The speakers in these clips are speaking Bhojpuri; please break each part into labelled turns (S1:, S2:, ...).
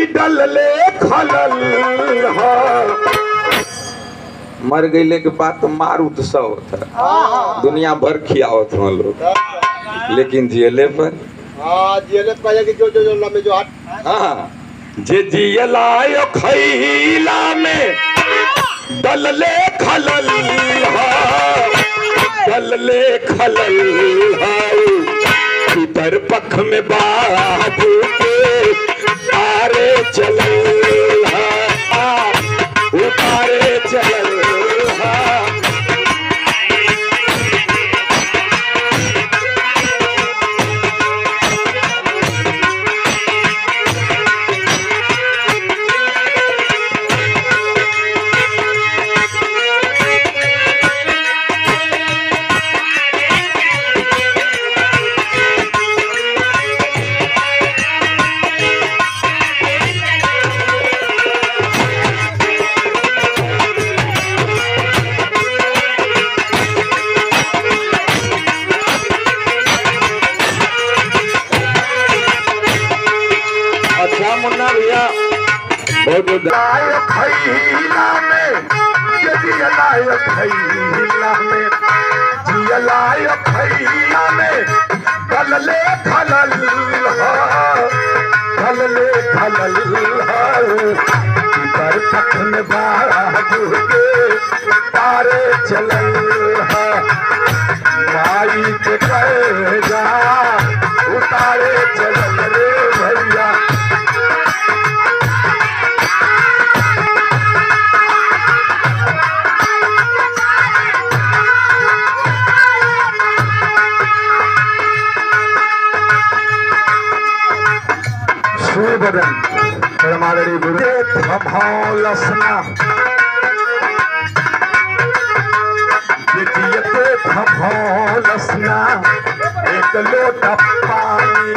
S1: डलले खलल हा। मर गईले के बाद तो मार उत्सव होता, दुनिया भर खियावत हम लोग, लेकिन जियले पर
S2: जियले पहले की जो लम्बे जो हाथ
S1: हाँ जे जियलायो खैला में डलले खलल हा, डलले खलल हा। पितर पख में बाबू के तारे चलल हा, उतारे चलल हा। जियलायो खैला में, जियलायो खैला में, जियलायो खैला में डलले खलल हा, डलले खलल हा। पितर पख में बाबू के तारे चलल हा, माई के कहेगा उतारे चलल रे भैया। बदन हमारे लसना लसना एक लोटा पानी।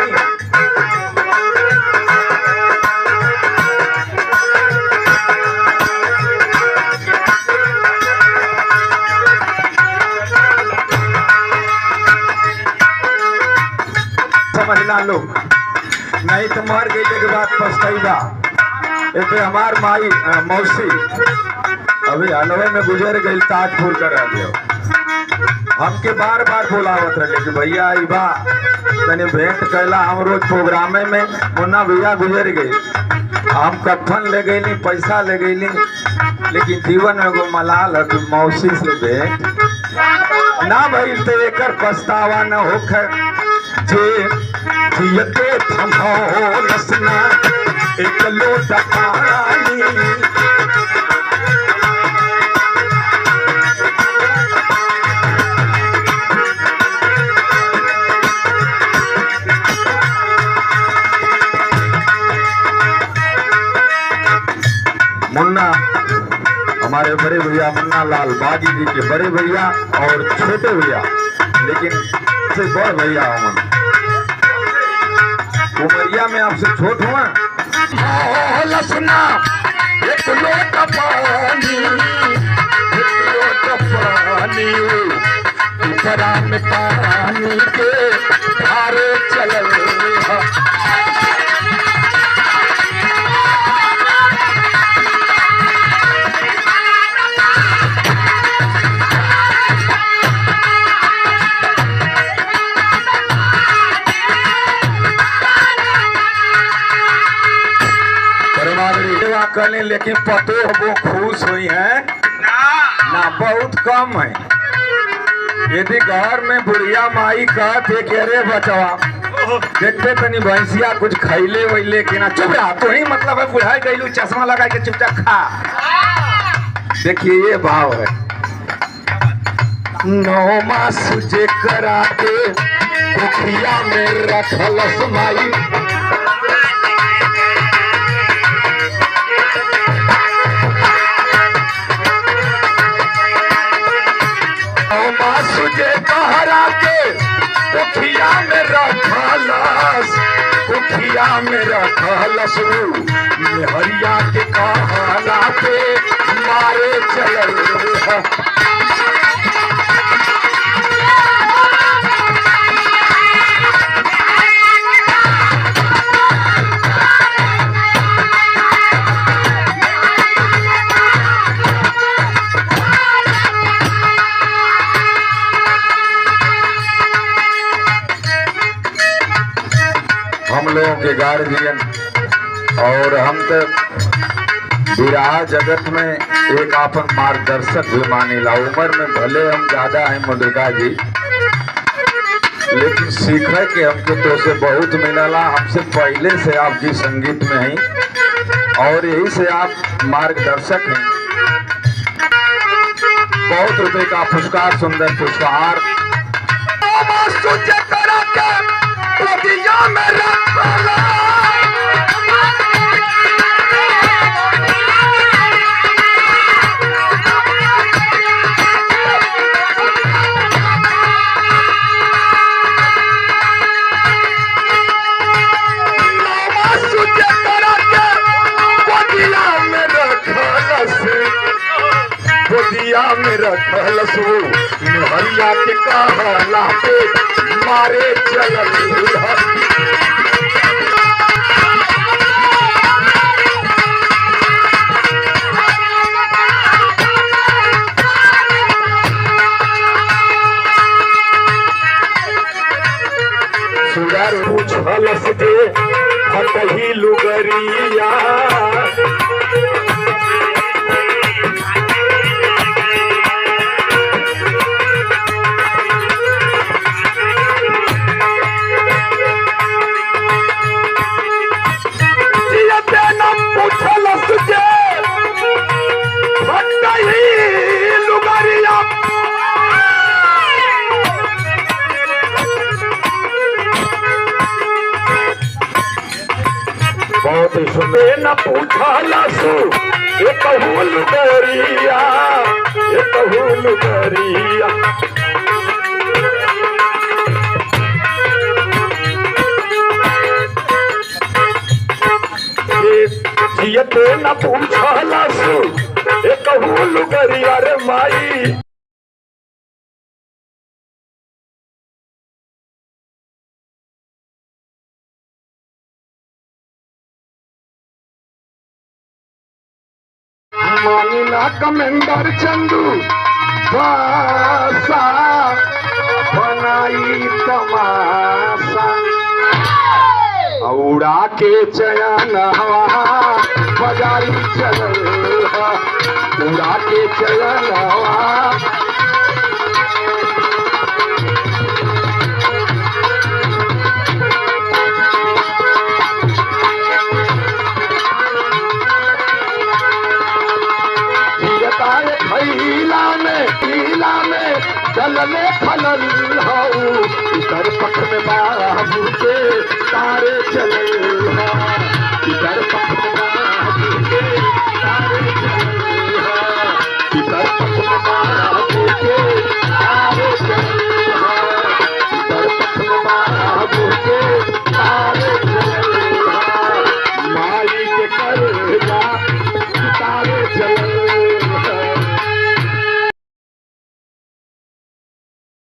S1: समझना लोग, नहीं तो मर गई के बाद पछताइबा। एक हमार माई मौसी अभी हलवे में गुजर गई, ताजपुर कर रहे। हमके बार बार बोलावत रहे कि भैया आईबा तनी भेंट कैला। हम रोज प्रोग्रामे में मुन्ना भैया गुजर गई, हम कफन ले गई, पैसा ले गई, लेकिन जीवन में एगो मलाल है कि मौसी से भेंट ना भइल तो एकर पछतावा न होखे। जे जियते थमो लसना एक लोटा पानी। मुन्ना हमारे बड़े भैया मुन्ना लाल बाजी जी के बड़े भैया और छोटे भैया, लेकिन से बड़ भैया हूँ उमरिया में आपसे छोट हुआ। लसना एक लोटा पानी, एक लोटा पानी, उपरा में पानी के धारे चलल हा। करें लेकिन पतो वो खुश हुई है ना बहुत कम है। यदि घर में बुढ़िया माई कहते कि अरे बचवा देखते तनी भैंसिया कुछ खैले वैले कि ना, चुप रहा तो ही मतलब है बुढ़ाई गईलू चश्मा लगा के चुपचाप खा। देखिए ये भाव है, 9 मास जे करा के कुखिया में रखलस माई। सुजे बहरा के कुखिया में रखलस, कुखिया में रखलस, हरिया के कहला पे मारे चलल। गार्जियन और हम तो विराह जगत में एक आपन मार्गदर्शक भी मानीला। उम्र में भले हम ज्यादा हैं मुद्रिका जी, लेकिन सीखे के हमको तो से बहुत मिलला। हमसे पहले से आप जी संगीत में हैं और यही से आप मार्गदर्शक हैं। बहुत रुपए का पुरस्कार, सुंदर पुरस्कार में रखल सो हरिया के कहला पे मारे चलल सुगर पूछल से हटही लुगरिया बहुत ही सुंदर न पूछला सु एक लुगरिया एक लुगरिया जियते न पूछला सु एक लुगरिया रे माई मानिना कमेंडर चंदू बासा बनाई तमाशा उड़ा के चयन हवा बजारी चल उड़ा के चयन हवा पीला में जल में फलल हूँ इधर पख में बाबू के तारे चले